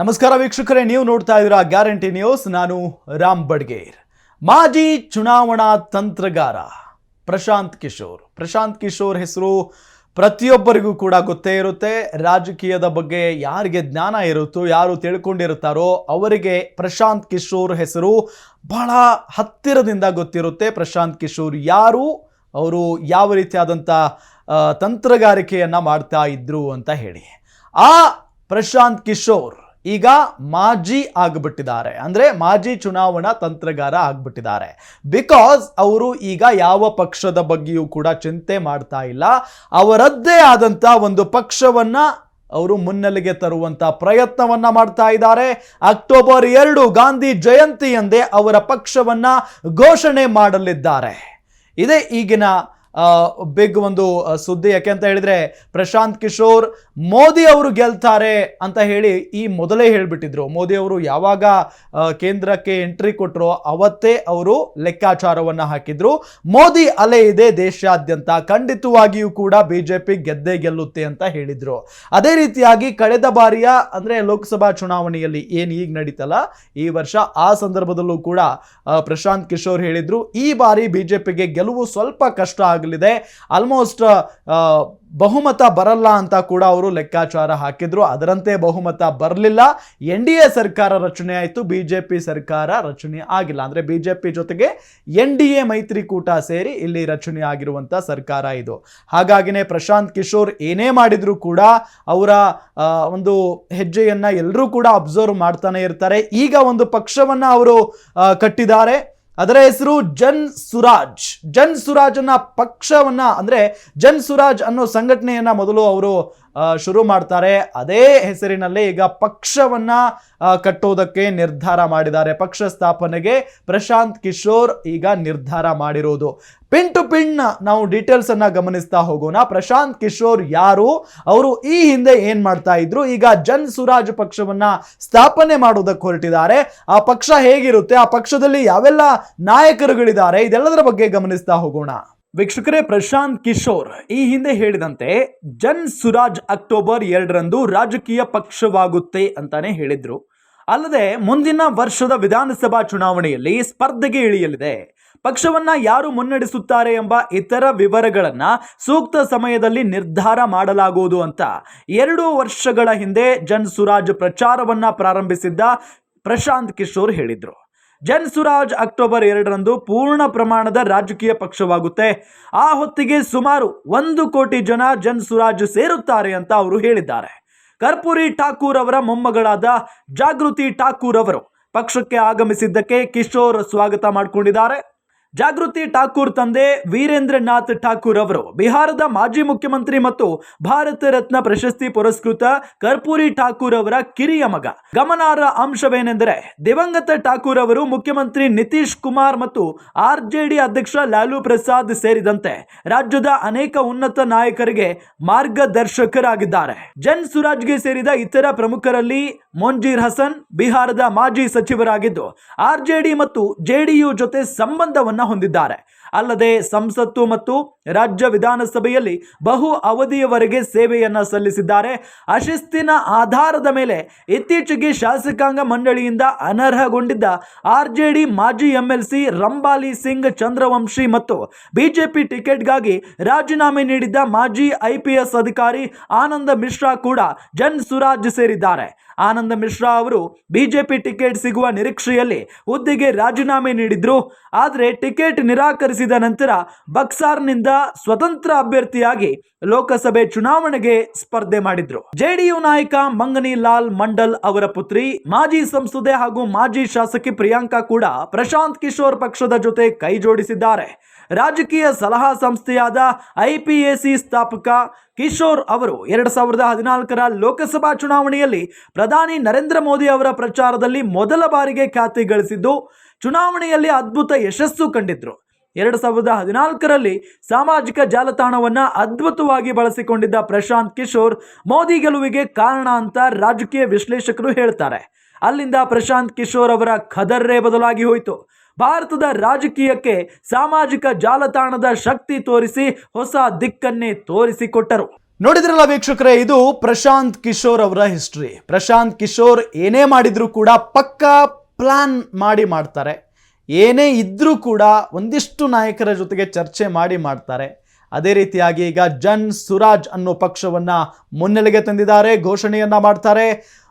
ನಮಸ್ಕಾರ ವೀಕ್ಷಕರೇ, ನೀವು ನೋಡ್ತಾ ಇದ್ದೀರಾ ಗ್ಯಾರಂಟಿ ನ್ಯೂಸ್. ನಾನು ರಾಮ್ ಬಡ್ಗೇರ್. ಮಾಜಿ ಚುನಾವಣಾ ತಂತ್ರಗಾರ ಪ್ರಶಾಂತ್ ಕಿಶೋರ್ ಹೆಸರು ಪ್ರತಿಯೊಬ್ಬರಿಗೂ ಕೂಡ ಗೊತ್ತೇ ಇರುತ್ತೆ. ರಾಜಕೀಯದ ಬಗ್ಗೆ ಯಾರಿಗೆ ಜ್ಞಾನ ಇರುತ್ತೋ, ಯಾರು ತಿಳ್ಕೊಂಡಿರುತ್ತಾರೋ ಅವರಿಗೆ ಪ್ರಶಾಂತ್ ಕಿಶೋರ್ ಹೆಸರು ಬಹಳ ಹತ್ತಿರದಿಂದ ಗೊತ್ತಿರುತ್ತೆ. ಪ್ರಶಾಂತ್ ಕಿಶೋರ್ ಯಾರು, ಅವರು ಯಾವ ರೀತಿಯಾದಂಥ ತಂತ್ರಗಾರಿಕೆಯನ್ನು ಮಾಡ್ತಾ ಇದ್ರು ಅಂತ ಹೇಳಿ. ಆ ಪ್ರಶಾಂತ್ ಕಿಶೋರ್ ಈಗ ಮಾಜಿ ಆಗಿಬಿಟ್ಟಿದ್ದಾರೆ, ಅಂದರೆ ಮಾಜಿ ಚುನಾವಣಾ ತಂತ್ರಗಾರ ಆಗಿಬಿಟ್ಟಿದ್ದಾರೆ. ಬಿಕಾಸ್ ಅವರು ಈಗ ಯಾವ ಪಕ್ಷದ ಬಗ್ಗೆಯೂ ಕೂಡ ಚಿಂತೆ ಮಾಡ್ತಾ ಇಲ್ಲ. ಅವರದ್ದೇ ಆದಂಥ ಒಂದು ಪಕ್ಷವನ್ನ ಅವರು ಮುನ್ನೆಲೆಗೆ ತರುವಂತ ಪ್ರಯತ್ನವನ್ನ ಮಾಡ್ತಾ ಇದ್ದಾರೆ. ಅಕ್ಟೋಬರ್ 2 ಗಾಂಧಿ ಜಯಂತಿ ಎಂದೇ ಅವರ ಪಕ್ಷವನ್ನ ಘೋಷಣೆ ಮಾಡಲಿದ್ದಾರೆ. ಇದೇ ಈಗಿನ ಬಿಗ್ ಒಂದು ಸುದ್ದಿ. ಯಾಕೆ ಅಂತ ಹೇಳಿದ್ರೆ, ಪ್ರಶಾಂತ್ ಕಿಶೋರ್ ಮೋದಿ ಅವರು ಗೆಲ್ತಾರೆ ಅಂತ ಹೇಳಿ ಈ ಮೊದಲೇ ಹೇಳಿಬಿಟ್ಟಿದ್ರು. ಮೋದಿ ಅವರು ಯಾವಾಗ ಕೇಂದ್ರಕ್ಕೆ ಎಂಟ್ರಿ ಕೊಟ್ಟರೋ ಅವತ್ತೇ ಅವರು ಲೆಕ್ಕಾಚಾರವನ್ನ ಹಾಕಿದ್ರು. ಮೋದಿ ಅಲೆ ಇದೆ ದೇಶಾದ್ಯಂತ, ಖಂಡಿತವಾಗಿಯೂ ಕೂಡ ಬಿಜೆಪಿ ಗೆದ್ದೇ ಗೆಲ್ಲುತ್ತೆ ಅಂತ ಹೇಳಿದ್ರು. ಅದೇ ರೀತಿಯಾಗಿ ಕಳೆದ ಬಾರಿಯ ಅಂದ್ರೆ ಲೋಕಸಭಾ ಚುನಾವಣೆಯಲ್ಲಿ ಏನ್ ಈಗ ನಡೀತಲ್ಲ ಈ ವರ್ಷ, ಆ ಸಂದರ್ಭದಲ್ಲೂ ಕೂಡ ಪ್ರಶಾಂತ್ ಕಿಶೋರ್ ಹೇಳಿದ್ರು ಈ ಬಾರಿ ಬಿಜೆಪಿಗೆ ಗೆಲುವು ಸ್ವಲ್ಪ ಕಷ್ಟ ಆಗಲಿದೆ, ಆಲ್ಮೋಸ್ಟ್ ಬಹುಮತ ಬರಲ್ಲ ಅಂತ ಕೂಡ ಅವರು ಲೆಕ್ಕಾಚಾರ ಹಾಕಿದ್ರು. ಅದರಂತೆ ಬಹುಮತ ಬರಲಿಲ್ಲ. NDA ಸರ್ಕಾರ ರಚನೆ ಆಯಿತು, ಬಿಜೆಪಿ ಸರ್ಕಾರ ರಚನೆ ಆಗಿಲ್ಲ. ಅಂದ್ರೆ ಬಿಜೆಪಿ ಜೊತೆಗೆ NDA ಮೈತ್ರಿಕೂಟ ಸೇರಿ ಇಲ್ಲಿ ರಚನೆ ಆಗಿರುವಂತ ಸರ್ಕಾರ ಇದು. ಹಾಗಾಗಿನೇ ಪ್ರಶಾಂತ್ ಕಿಶೋರ್ ಏನೇ ಮಾಡಿದ್ರು ಕೂಡ ಅವರ ಒಂದು ಹೆಜ್ಜೆಯನ್ನ ಎಲ್ಲರೂ ಕೂಡ ಅಬ್ಸರ್ವ್ ಮಾಡ್ತಾನೆ ಇರ್ತಾರೆ. ಈಗ ಒಂದು ಪಕ್ಷವನ್ನ ಅವರು ಕಟ್ಟಿದ್ದಾರೆ. ಅದರ ಹೆಸರು ಜನ್ ಸುರಾಜ್ ಅನ್ನ ಪಕ್ಷವನ್ನ, ಅಂದ್ರೆ ಜನ್ ಸುರಾಜ್ ಅನ್ನೋ ಸಂಘಟನೆಯನ್ನ ಮೊದಲು ಅವರು ಶುರು ಮಾಡ್ತಾರೆ. ಅದೇ ಹೆಸರಿನಲ್ಲೇ ಈಗ ಪಕ್ಷವನ್ನ ಕಟ್ಟೋದಕ್ಕೆ ನಿರ್ಧಾರ ಮಾಡಿದ್ದಾರೆ. ಪಕ್ಷ ಸ್ಥಾಪನೆಗೆ ಪ್ರಶಾಂತ್ ಕಿಶೋರ್ ಈಗ ನಿರ್ಧಾರ ಮಾಡಿರೋದು. ಪಿನ್ ಟು ಪಿನ್ ನಾವು ಡೀಟೇಲ್ಸ್ ಅನ್ನ ಗಮನಿಸ್ತಾ ಹೋಗೋಣ. ಪ್ರಶಾಂತ್ ಕಿಶೋರ್ ಯಾರು, ಅವರು ಈ ಹಿಂದೆ ಏನ್ ಮಾಡ್ತಾ ಇದ್ರು, ಈಗ ಜನ್ ಸುರಾಜ್ ಪಕ್ಷವನ್ನ ಸ್ಥಾಪನೆ ಮಾಡೋದಕ್ಕೆ ಹೊರಟಿದ್ದಾರೆ. ಆ ಪಕ್ಷ ಹೇಗಿರುತ್ತೆ, ಆ ಪಕ್ಷದಲ್ಲಿ ಯಾವೆಲ್ಲ ನಾಯಕರುಗಳಿದ್ದಾರೆ, ಇದೆಲ್ಲದರ ಬಗ್ಗೆ ಗಮನಿಸ್ತಾ ಹೋಗೋಣ. ವೀಕ್ಷಕರೇ, ಪ್ರಶಾಂತ್ ಕಿಶೋರ್ ಈ ಹಿಂದೆ ಹೇಳಿದಂತೆ ಜನ್ ಸುರಾಜ್ ಅಕ್ಟೋಬರ್ 2 ರಾಜಕೀಯ ಪಕ್ಷವಾಗುತ್ತೆ ಅಂತಾನೆ ಹೇಳಿದ್ರು. ಅಲ್ಲದೆ ಮುಂದಿನ ವರ್ಷದ ವಿಧಾನಸಭಾ ಚುನಾವಣೆಯಲ್ಲಿ ಸ್ಪರ್ಧೆಗೆ ಇಳಿಯಲಿದೆ. ಪಕ್ಷವನ್ನ ಯಾರು ಮುನ್ನಡೆಸುತ್ತಾರೆ ಎಂಬ ಇತರ ವಿವರಗಳನ್ನ ಸೂಕ್ತ ಸಮಯದಲ್ಲಿ ನಿರ್ಧಾರ ಮಾಡಲಾಗುವುದು ಅಂತ 2 ವರ್ಷಗಳ ಹಿಂದೆ ಜನ್ ಸುರಾಜ್ ಪ್ರಚಾರವನ್ನ ಪ್ರಾರಂಭಿಸಿದ್ದ ಪ್ರಶಾಂತ್ ಕಿಶೋರ್ ಹೇಳಿದ್ರು. ಜನ್ ಸುರಾಜ್ ಅಕ್ಟೋಬರ್ 2 ಪೂರ್ಣ ಪ್ರಮಾಣದ ರಾಜಕೀಯ ಪಕ್ಷವಾಗುತ್ತೆ. ಆ ಹೊತ್ತಿಗೆ ಸುಮಾರು 1 ಕೋಟಿ ಜನ ಜನ್ ಸುರಾಜ್ ಸೇರುತ್ತಾರೆ ಅಂತ ಅವರು ಹೇಳಿದ್ದಾರೆ. ಕರ್ಪೂರಿ ಠಾಕೂರ್ ಅವರ ಮೊಮ್ಮಗಳಾದ ಜಾಗೃತಿ ಠಾಕೂರ್ ಅವರು ಪಕ್ಷಕ್ಕೆ ಆಗಮಿಸಿದ್ದಕ್ಕೆ ಕಿಶೋರ್ ಸ್ವಾಗತ ಮಾಡಿಕೊಂಡಿದ್ದಾರೆ. ಜಾಗೃತಿ ಠಾಕೂರ್ ತಂದೆ ವೀರೇಂದ್ರನಾಥ್ ಠಾಕೂರ್ ಅವರು ಬಿಹಾರದ ಮಾಜಿ ಮುಖ್ಯಮಂತ್ರಿ ಮತ್ತು ಭಾರತ ರತ್ನ ಪ್ರಶಸ್ತಿ ಪುರಸ್ಕೃತ ಕರ್ಪೂರಿ ಠಾಕೂರ್ ಅವರ ಕಿರಿಯ ಮಗ. ಗಮನಾರ್ಹ ಅಂಶವೇನೆಂದರೆ, ದಿವಂಗತ ಠಾಕೂರ್ ಅವರು ಮುಖ್ಯಮಂತ್ರಿ ನಿತೀಶ್ ಕುಮಾರ್ ಮತ್ತು RJD ಅಧ್ಯಕ್ಷ ಲಾಲು ಪ್ರಸಾದ್ ಸೇರಿದಂತೆ ರಾಜ್ಯದ ಅನೇಕ ಉನ್ನತ ನಾಯಕರಿಗೆ ಮಾರ್ಗದರ್ಶಕರಾಗಿದ್ದಾರೆ. ಜನ್ ಸುರಾಜ್ಗೆ ಸೇರಿದ ಇತರ ಪ್ರಮುಖರಲ್ಲಿ ಮೊಂಜೀರ್ ಹಸನ್ ಬಿಹಾರದ ಮಾಜಿ ಸಚಿವರಾಗಿದ್ದು RJD ಮತ್ತು JDU ಜೊತೆ ಸಂಬಂಧವನ್ನ ಹೊಂದಿದ್ದಾರೆ. ಅಲ್ಲದೆ ಸಂಸತ್ತು ಮತ್ತು ರಾಜ್ಯ ವಿಧಾನಸಭೆಯಲ್ಲಿ ಬಹು ಅವಧಿಯವರೆಗೆ ಸೇವೆಯನ್ನ ಸಲ್ಲಿಸಿದ್ದಾರೆ. ಅಶಿಸ್ತಿನ ಆಧಾರದ ಮೇಲೆ ಇತ್ತೀಚೆಗೆ ಶಾಸಕಾಂಗ ಮಂಡಳಿಯಿಂದ ಅನರ್ಹಗೊಂಡಿದ್ದ RJD ಮಾಜಿ MLC ರಂಬಾಲಿ ಸಿಂಗ್ ಚಂದ್ರವಂಶಿ ಮತ್ತು ಬಿಜೆಪಿ ಟಿಕೆಟ್ಗಾಗಿ ರಾಜೀನಾಮೆ ನೀಡಿದ್ದ ಮಾಜಿ IPS ಅಧಿಕಾರಿ ಆನಂದ ಮಿಶ್ರಾ ಕೂಡ ಜನ್ ಸುರಾಜ್ ಸೇರಿದ್ದಾರೆ. ಆನಂದ ಮಿಶ್ರಾ ಅವರು ಬಿಜೆಪಿ ಟಿಕೆಟ್ ಸಿಗುವ ನಿರೀಕ್ಷೆಯಲ್ಲಿ ಹುದ್ದೆಗೆ ರಾಜೀನಾಮೆ ನೀಡಿದ್ರು. ಆದರೆ ಟಿಕೆಟ್ ನಿರಾಕರಿಸಿದ ನಂತರ ಬಕ್ಸಾರ್ನಿಂದ ಸ್ವತಂತ್ರ ಅಭ್ಯರ್ಥಿಯಾಗಿ ಲೋಕಸಭೆ ಚುನಾವಣೆಗೆ ಸ್ಪರ್ಧೆ ಮಾಡಿದ್ರು. JDU ನಾಯಕ ಮಂಗನಿ ಲಾಲ್ ಮಂಡಲ್ ಅವರ ಪುತ್ರಿ ಮಾಜಿ ಸಂಸದೆ ಹಾಗೂ ಮಾಜಿ ಶಾಸಕಿ ಪ್ರಿಯಾಂಕಾ ಕೂಡ ಪ್ರಶಾಂತ್ ಕಿಶೋರ್ ಪಕ್ಷದ ಜೊತೆ ಕೈ ಜೋಡಿಸಿದ್ದಾರೆ. ರಾಜಕೀಯ ಸಲಹಾ ಸಂಸ್ಥೆಯಾದ IPAC ಸ್ಥಾಪಕ ಕಿಶೋರ್ ಅವರು 2014ರ ಲೋಕಸಭಾ ಚುನಾವಣೆಯಲ್ಲಿ ಪ್ರಧಾನಿ ನರೇಂದ್ರ ಮೋದಿ ಅವರ ಪ್ರಚಾರದಲ್ಲಿ ಮೊದಲ ಬಾರಿಗೆ ಖ್ಯಾತಿ ಗಳಿಸಿದ್ದು, ಚುನಾವಣೆಯಲ್ಲಿ ಅದ್ಭುತ ಯಶಸ್ಸು ಕಂಡಿದ್ರು. 2014ರಲ್ಲಿ ಸಾಮಾಜಿಕ ಜಾಲತಾಣವನ್ನ ಅದ್ಭುತವಾಗಿ ಬಳಸಿಕೊಂಡಿದ್ದ ಪ್ರಶಾಂತ್ ಕಿಶೋರ್ ಮೋದಿ ಗೆಲುವಿಗೆ ಕಾರಣ ಅಂತ ರಾಜಕೀಯ ವಿಶ್ಲೇಷಕರು ಹೇಳ್ತಾರೆ. ಅಲ್ಲಿಂದ ಪ್ರಶಾಂತ್ ಕಿಶೋರ್ ಅವರ ಖದರ್ರೇ ಬದಲಾಗಿ ಹೋಯಿತು. ಭಾರತದ ರಾಜಕೀಯಕ್ಕೆ ಸಾಮಾಜಿಕ ಜಾಲತಾಣದ ಶಕ್ತಿ ತೋರಿಸಿ ಹೊಸ ದಿಕ್ಕನ್ನೇ ತೋರಿಸಿಕೊಟ್ಟರು. ನೋಡಿದ್ರಲ್ಲ ವೀಕ್ಷಕರೇ, ಇದು ಪ್ರಶಾಂತ್ ಕಿಶೋರ್ ಅವರ ಹಿಸ್ಟ್ರಿ. ಪ್ರಶಾಂತ್ ಕಿಶೋರ್ ಏನೇ ಮಾಡಿದ್ರು ಕೂಡ ಪಕ್ಕಾ ಪ್ಲಾನ್ ಮಾಡಿ ಮಾಡ್ತಾರೆ. ಏನೇ ಇದ್ರೂ ಕೂಡ ಒಂದಿಷ್ಟು ನಾಯಕರ ಜೊತೆಗೆ ಚರ್ಚೆ ಮಾಡಿ ಮಾಡ್ತಾರೆ. ಅದೇ ರೀತಿಯಾಗಿ ಈಗ ಜನ್ ಸುರಾಜ್ ಅನ್ನೋ ಪಕ್ಷವನ್ನ ಮುನ್ನೆಲೆಗೆ ತಂದಿದ್ದಾರೆ, ಘೋಷಣೆಯನ್ನ ಮಾಡ್ತಾರೆ.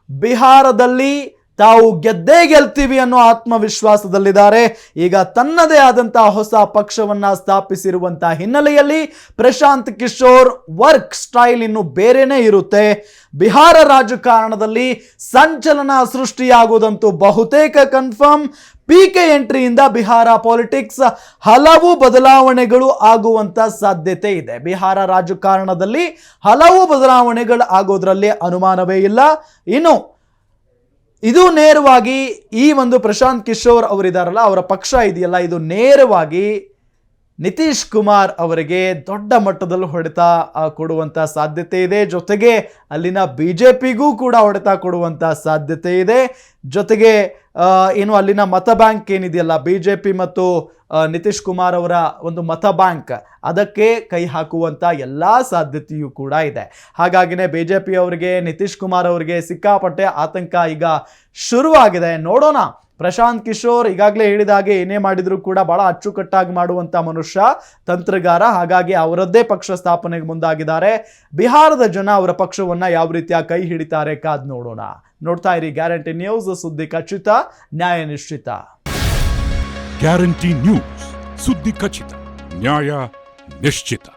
ಬಿಹಾರದಲ್ಲಿ ತಾವು ಗೆದ್ದೇ ಗೆಲ್ತೀವಿ ಅನ್ನೋ ಆತ್ಮವಿಶ್ವಾಸದಲ್ಲಿದ್ದಾರೆ. ಈಗ ತನ್ನದೇ ಆದಂತಹ ಹೊಸ ಪಕ್ಷವನ್ನ ಸ್ಥಾಪಿಸಿರುವಂತಹ ಹಿನ್ನೆಲೆಯಲ್ಲಿ ಪ್ರಶಾಂತ್ ಕಿಶೋರ್ ವರ್ಕ್ ಸ್ಟೈಲ್ ಇನ್ನು ಬೇರೆನೇ ಇರುತ್ತೆ. ಬಿಹಾರ ರಾಜಕಾರಣದಲ್ಲಿ ಸಂಚಲನ ಸೃಷ್ಟಿಯಾಗುವುದಂತೂ ಬಹುತೇಕ ಕನ್ಫರ್ಮ್. ಪಿಕೆ ಎಂಟ್ರಿಯಿಂದ ಬಿಹಾರ ಪಾಲಿಟಿಕ್ಸ್ ಹಲವು ಬದಲಾವಣೆಗಳು ಆಗುವಂತ ಸಾಧ್ಯತೆ ಇದೆ. ಬಿಹಾರ ರಾಜಕಾರಣದಲ್ಲಿ ಹಲವು ಬದಲಾವಣೆಗಳು ಆಗೋದ್ರಲ್ಲಿ ಅನುಮಾನವೇ ಇಲ್ಲ. ಇನ್ನು ಇದು ನೇರವಾಗಿ ಈ ಒಂದು ಪ್ರಶಾಂತ್ ಕಿಶೋರ್ ಅವರಿದಾರಲ್ಲ, ಅವರ ಪಕ್ಷ ಇದೆಯಲ್ಲ, ಇದು ನೇರವಾಗಿ ನಿತೀಶ್ ಕುಮಾರ್ ಅವರಿಗೆ ದೊಡ್ಡ ಮಟ್ಟದಲ್ಲಿ ಹೊಡೆತ ಕೊಡುವಂತ ಸಾಧ್ಯತೆ ಇದೆ. ಜೊತೆಗೆ ಅಲ್ಲಿನ ಬಿಜೆಪಿಗೂ ಕೂಡ ಹೊಡೆತ ಕೊಡುವಂತ ಸಾಧ್ಯತೆ ಇದೆ. ಜೊತೆಗೆ ಏನು ಅಲ್ಲಿನ ಮತ ಬ್ಯಾಂಕ್ ಏನಿದೆಯಲ್ಲ, ಬಿಜೆಪಿ ಮತ್ತು ನಿತೀಶ್ ಕುಮಾರ್ ಅವರ ಒಂದು ಮತ ಬ್ಯಾಂಕ್, ಅದಕ್ಕೆ ಕೈ ಹಾಕುವಂತ ಎಲ್ಲಾ ಸಾಧ್ಯತೆಯೂ ಕೂಡ ಇದೆ. ಹಾಗಾಗಿನೇ ಬಿಜೆಪಿ ಅವರಿಗೆ, ನಿತೀಶ್ ಕುಮಾರ್ ಅವರಿಗೆ ಸಿಕ್ಕಾಪಟ್ಟೆ ಆತಂಕ ಈಗ ಶುರುವಾಗಿದೆ. ನೋಡೋಣ. ಪ್ರಶಾಂತ್ ಕಿಶೋರ್ ಈಗಾಗಲೇ ಹೇಳಿದ ಹಾಗೆ ಏನೇ ಮಾಡಿದ್ರು ಕೂಡ ಬಹಳ ಅಚ್ಚುಕಟ್ಟಾಗಿ ಮಾಡುವಂತ ಮನುಷ್ಯ, ತಂತ್ರಗಾರ. ಹಾಗಾಗಿ ಅವರದ್ದೇ ಪಕ್ಷ ಸ್ಥಾಪನೆಗೆ ಮುಂದಾಗಿದ್ದಾರೆ. ಬಿಹಾರದ ಜನ ಅವರ ಪಕ್ಷವನ್ನ ಯಾವ ರೀತಿಯ ಕೈ ಹಿಡಿತಾರೆ ಕಾದ್ ನೋಡೋಣ. ನೋಡ್ತಾ ಇರಿ ಗ್ಯಾರಂಟಿ ನ್ಯೂಸ್, ಸುದ್ದಿ ಖಚಿತ, ನ್ಯಾಯ ನಿಶ್ಚಿತ. ಗ್ಯಾರಂಟಿ ನ್ಯೂಸ್, ಸುದ್ದಿ ಖಚಿತ, ನ್ಯಾಯ ನಿಶ್ಚಿತ.